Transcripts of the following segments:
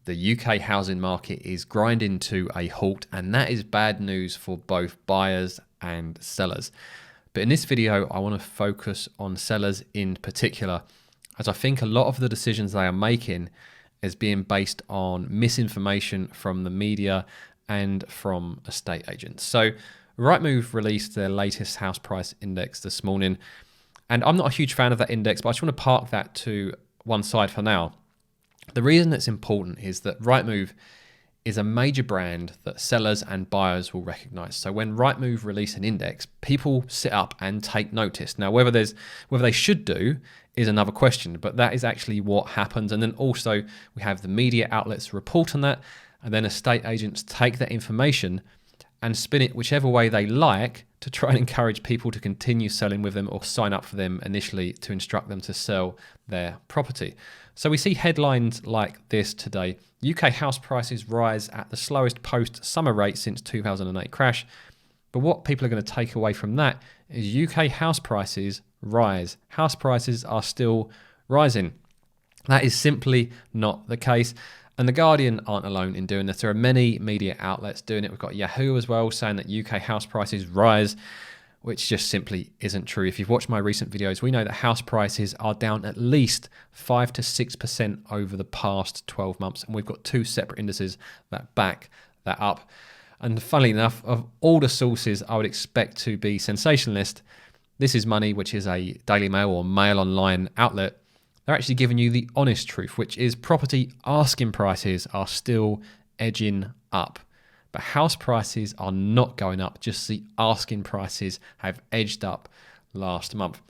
The UK housing market is grinding to a halt, and that is bad news for both buyers and sellers. But in this video, I want to focus on sellers in particular, as I think a lot of the decisions they are making is being based on misinformation from the media and from estate agents. So Rightmove released their latest house price index this morning, and I'm not a huge fan of that index, but I just want to park that to one side for now. The reason it's important is that Rightmove is a major brand that sellers and buyers will recognize. So when Rightmove release an index, people sit up and take notice. Now, whether they should do is another question, but that is actually what happens. And then also we have the media outlets report on that, and then estate agents take that information and spin it whichever way they like to try and encourage people to continue selling with them or sign up for them initially to instruct them to sell their property. So we see headlines like this today. UK house prices rise at the slowest post-summer rate since 2008 crash. But what people are going to take away from that is UK house prices rise. House prices are still rising. That is simply not the case. And The Guardian aren't alone in doing this. There are many media outlets doing it. We've got Yahoo as well saying that UK house prices rise, which just simply isn't true. If you've watched my recent videos, we know that house prices are down at least 5 to 6% over the past 12 months. And we've got two separate indices that back that up. And funnily enough, of all the sources I would expect to be sensationalist, This Is Money, which is a Daily Mail or Mail Online outlet, they're actually giving you the honest truth, which is property asking prices are still edging up. But house prices are not going up, just the asking prices have edged up last month.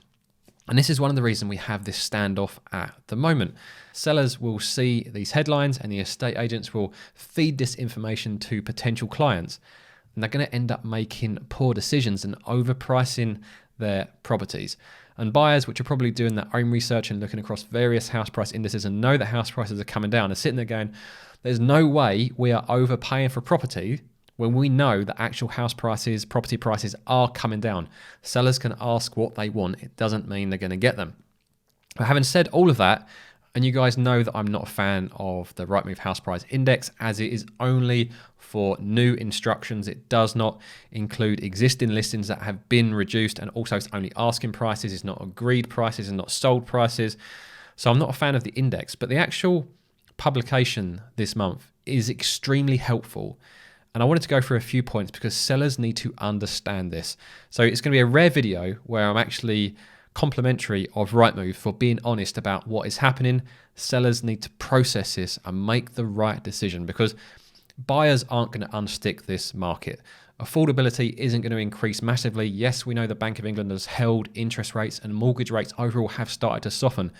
And this is one of the reasons we have this standoff at the moment. Sellers will see these headlines and the estate agents will feed this information to potential clients. And they're going to end up making poor decisions and overpricing their properties. And buyers, which are probably doing their own research and looking across various house price indices and know that house prices are coming down, are sitting there going, there's no way we are overpaying for property when we know that actual house prices, property prices are coming down. Sellers can ask what they want. It doesn't mean they're going to get them. But having said all of that, and you guys know that I'm not a fan of the Rightmove House Price Index, as it is only for new instructions. It does not include existing listings that have been reduced, and also it's only asking prices, it's not agreed prices and not sold prices. So I'm not a fan of the index, but the actual publication this month is extremely helpful. And I wanted to go through a few points because sellers need to understand this. So it's going to be a rare video where I'm actually complimentary of Rightmove for being honest about what is happening. Sellers need to process this and make the right decision because buyers aren't going to unstick this market. Affordability isn't going to increase massively. Yes, we know the Bank of England has held interest rates and mortgage rates overall have started to soften,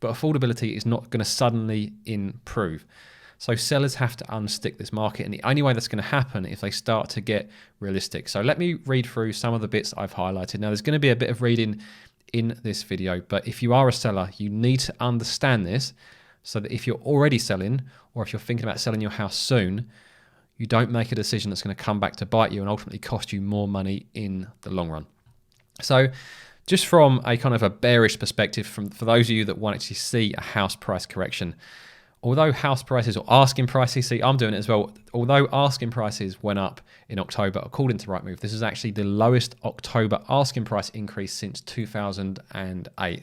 but affordability is not going to suddenly improve. So sellers have to unstick this market, and the only way that's going to happen is if they start to get realistic. So let me read through some of the bits I've highlighted. Now, there's going to be a bit of reading in this video, but if you are a seller, you need to understand this so that if you're already selling or if you're thinking about selling your house soon, you don't make a decision that's going to come back to bite you and ultimately cost you more money in the long run. So just from a kind of a bearish perspective, for those of you that want to see a house price correction, although house prices or asking prices, see, I'm doing it as well. Although asking prices went up in October, according to Rightmove, this is actually the lowest October asking price increase since 2008.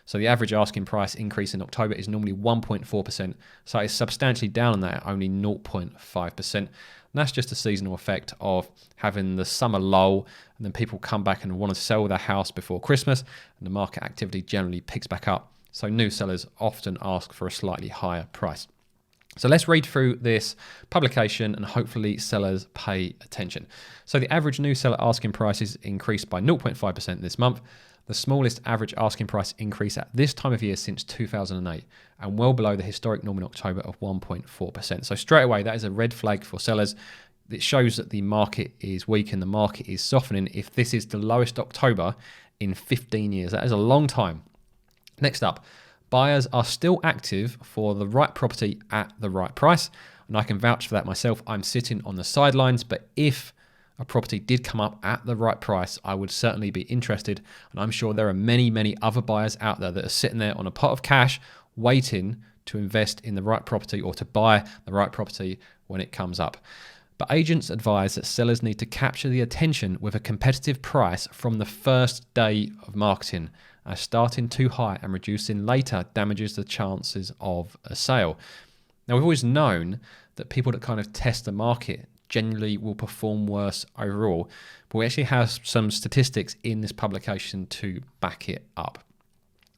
So the average asking price increase in October is normally 1.4%. So it's substantially down on that at only 0.5%. And that's just a seasonal effect of having the summer lull, and then people come back and want to sell their house before Christmas, and the market activity generally picks back up. So new sellers often ask for a slightly higher price. So let's read through this publication and hopefully sellers pay attention. So the average new seller asking prices increased by 0.5% this month, the smallest average asking price increase at this time of year since 2008, and well below the historic norm in October of 1.4%. So straight away, that is a red flag for sellers. It shows that the market is weak and the market is softening. If this is the lowest October in 15 years, that is a long time. Next up, buyers are still active for the right property at the right price. And I can vouch for that myself. I'm sitting on the sidelines, but if a property did come up at the right price, I would certainly be interested. And I'm sure there are many, many other buyers out there that are sitting there on a pot of cash waiting to invest in the right property or to buy the right property when it comes up. But agents advise that sellers need to capture the attention with a competitive price from the first day of marketing, as starting too high and reducing later damages the chances of a sale. Now, we've always known that people that kind of test the market generally will perform worse overall, but we actually have some statistics in this publication to back it up.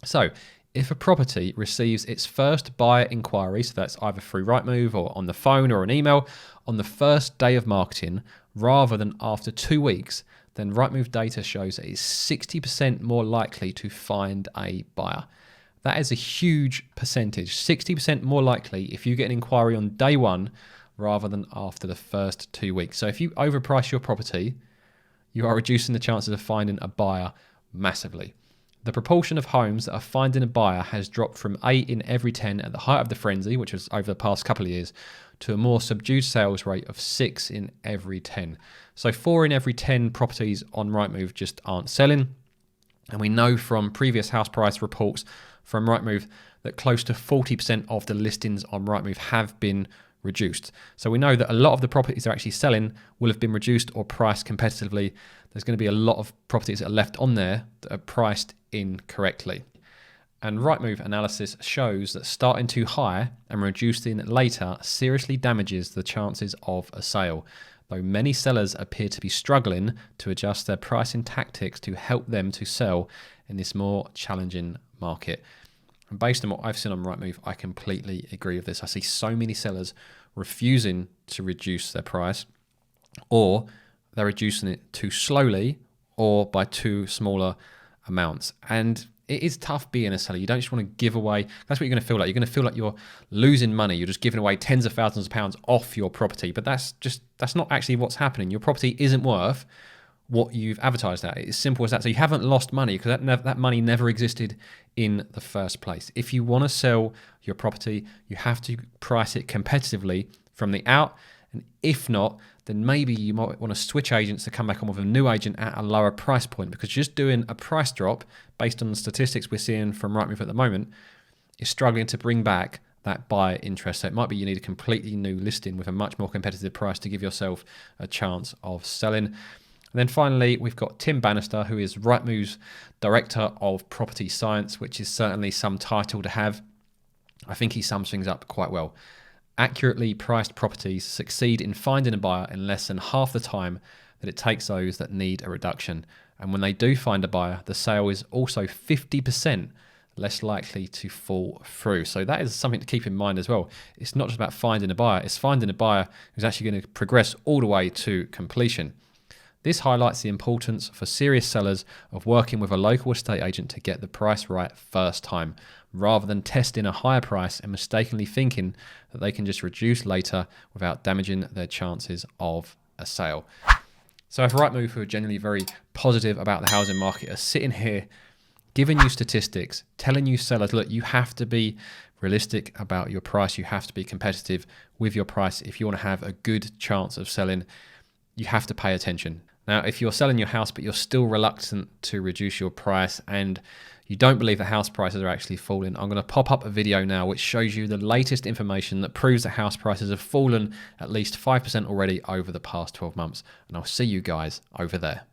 So, if a property receives its first buyer inquiry, so that's either through Rightmove or on the phone or an email, on the first day of marketing rather than after 2 weeks, then Rightmove data shows that it's 60% more likely to find a buyer. That is a huge percentage, 60% more likely if you get an inquiry on day one rather than after the first 2 weeks. So if you overprice your property, you are reducing the chances of finding a buyer massively. The proportion of homes that are finding a buyer has dropped from 8 in every 10 at the height of the frenzy, which was over the past couple of years, to a more subdued sales rate of 6 in every 10. So 4 in every 10 properties on Rightmove just aren't selling. And we know from previous house price reports from Rightmove that close to 40% of the listings on Rightmove have been reduced. So we know that a lot of the properties that are actually selling will have been reduced or priced competitively. There's going to be a lot of properties that are left on there that are priced incorrectly. And Rightmove analysis shows that starting too high and reducing later seriously damages the chances of a sale, though many sellers appear to be struggling to adjust their pricing tactics to help them to sell in this more challenging market. And based on what I've seen on Rightmove, I completely agree with this. I see so many sellers refusing to reduce their price, or they're reducing it too slowly or by too smaller amounts. And it is tough being a seller. You don't just want to give away. That's what you're going to feel like. You're going to feel like you're losing money. You're just giving away tens of thousands of pounds off your property. But that's not actually what's happening. Your property isn't worth what you've advertised at. It's simple as that. So you haven't lost money because that money never existed in the first place. If you want to sell your property, you have to price it competitively from the out. And if not, then maybe you might want to switch agents to come back on with a new agent at a lower price point, because just doing a price drop based on the statistics we're seeing from Rightmove at the moment is struggling to bring back that buyer interest. So it might be you need a completely new listing with a much more competitive price to give yourself a chance of selling. And then finally, we've got Tim Bannister, who is Rightmove's Director of Property Science, which is certainly some title to have. I think he sums things up quite well. Accurately priced properties succeed in finding a buyer in less than half the time that it takes those that need a reduction. And when they do find a buyer, the sale is also 50% less likely to fall through. So that is something to keep in mind as well. It's not just about finding a buyer, it's finding a buyer who's actually going to progress all the way to completion. This highlights the importance for serious sellers of working with a local estate agent to get the price right first time, rather than testing a higher price and mistakenly thinking that they can just reduce later without damaging their chances of a sale. So if Rightmove, who are generally very positive about the housing market, are sitting here giving you statistics, telling you sellers, look, you have to be realistic about your price, you have to be competitive with your price if you want to have a good chance of selling, you have to pay attention. Now, if you're selling your house but you're still reluctant to reduce your price and you don't believe that house prices are actually falling, I'm going to pop up a video now which shows you the latest information that proves that house prices have fallen at least 5% already over the past 12 months. And I'll see you guys over there.